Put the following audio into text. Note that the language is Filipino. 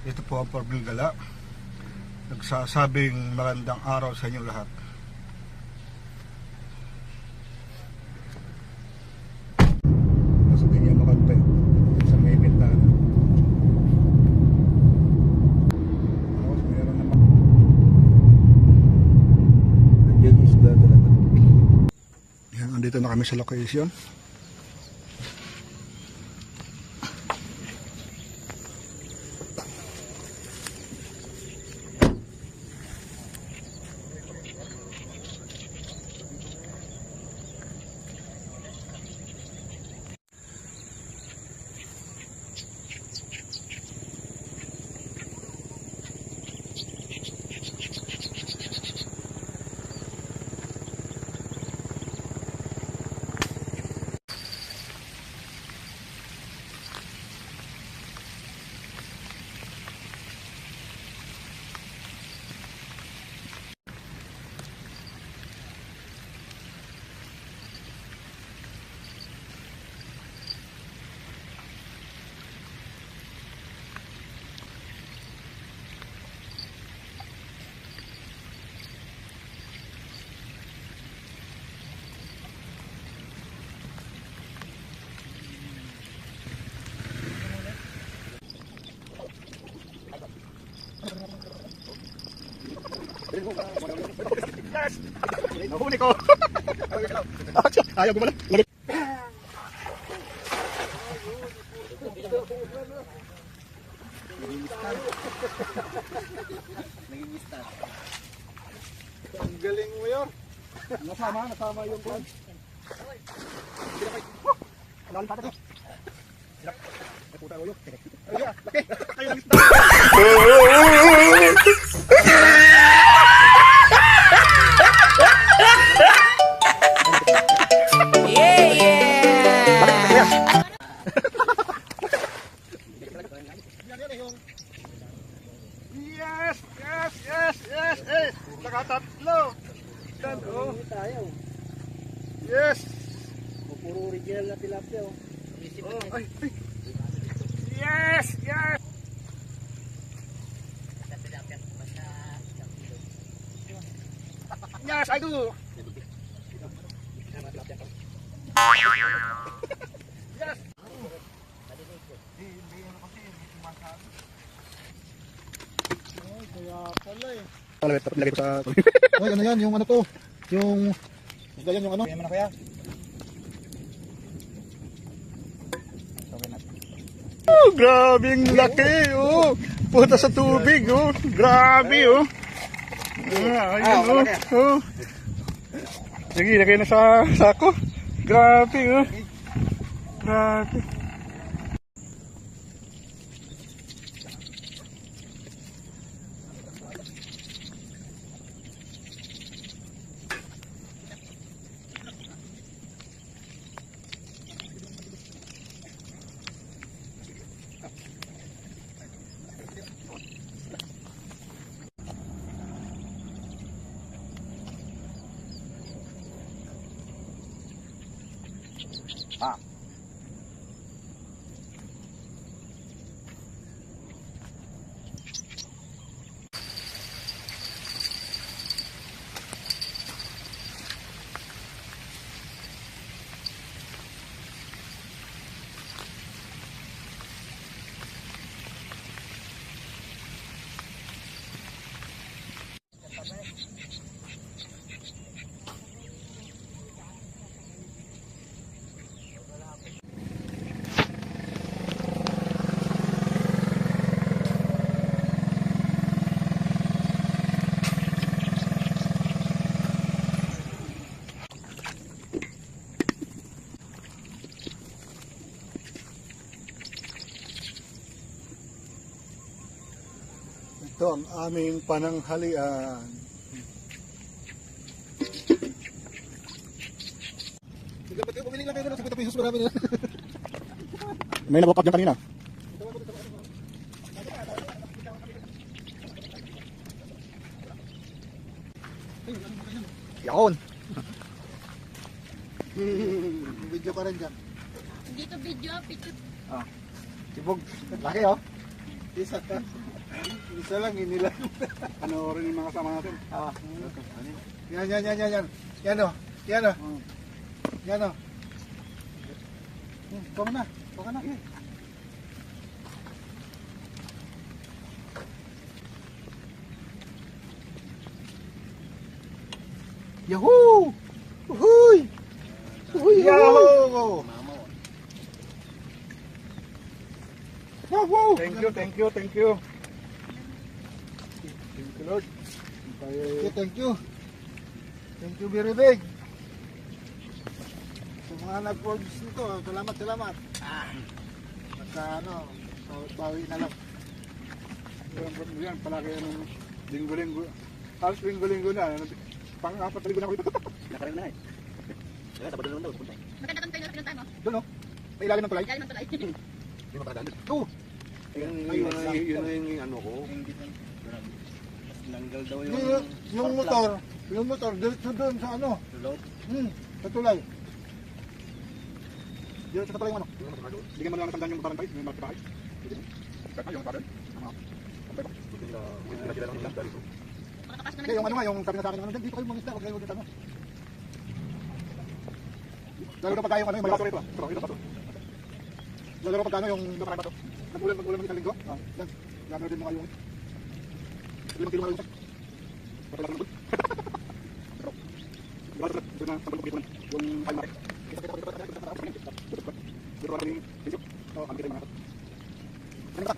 Ito po ang Porbil Gala. Nagsasabing magandang araw sa inyo lahat. Nasa tingin makantay sa may bintana. Meron naman. Nandiyan yung isda talaga. Yan, andito na kami sa location. Yes! Nahuli ko! Ayaw ko pala. Ang galing mo yun. Nasama yung plan. Nalim pa ito. Ay puta ko yun. Ay, laki. Kayo lang isda. Yes! Nakatatlo! Oh. Yes! Puro original na tilapia. Ay! Yes! Yes, I do! Yes! Kaya pala eh. Lagay ko sa... Ay, ano yan? Yung ano to? Yung... Isda yan yung ano? Kaya mo na kaya? Oh, grabing laki! Oh! Punta sa tubig! Oh! Grabe! Oh! Ayun! Oh! Sige, lagay na sa sako! Grabe! Oh! Grabe! Ah. Ito ang aming pananghalian. Dapat kayo bumili lang kayo ng 50 pesos marami na. May nabukap dyan kanina. Yaon! Video pa rin dyan. Dito video, picture. Sibog. Laki oh. Isa ka. Isa lang, inilang. Panoorin yung mga sama natin. Yan. Yan o. Yan o. Yan o. Huwag na. Huwag na. Yahoo! Uhuy! Uhuy! Yahoo! Wow! Thank you. Thank you, Lord. Thank you. Thank you very big. Sa mga nag-produce nito, salamat. Basta bawi na lang. Yan, palagi anong linggo-linggo. Halos linggo-linggo na. Pang-apat na linggo na ako dito. Nakarang na eh. Kaya sabado naman daw. Punta. Maganda kang tayo na pinuntahan mo. Doon o. May ilalim ng tulay. Ilalim ng tulay. Hindi mo makadaan. Oo. Yun yung ano ko. Langgal daw Yung motor, diretso doon sa ano. loob. Sa tulay. Diretso sa tulay yung ano. Bigyan mo lang ng tandaan yung barangay, yung magkabahay. Yung barangay. Makakapasok Kaya yung ano nga, yung sabi na sa akin, dito kayo mga isla, huwag kayo dito ano. Lalo na pagka yung ano, yung malakas rito. Lalo na pagka ano, yung nakarang bato. Nag-ulan ng isang linggo. Yan, gano'n din mo kayo. 5 kilo malakas. Patay lang naman. Ito na, sabay ko yung kayo natin. Dito pa rin yung video. Oo, ang kita yung mga. Ano ba?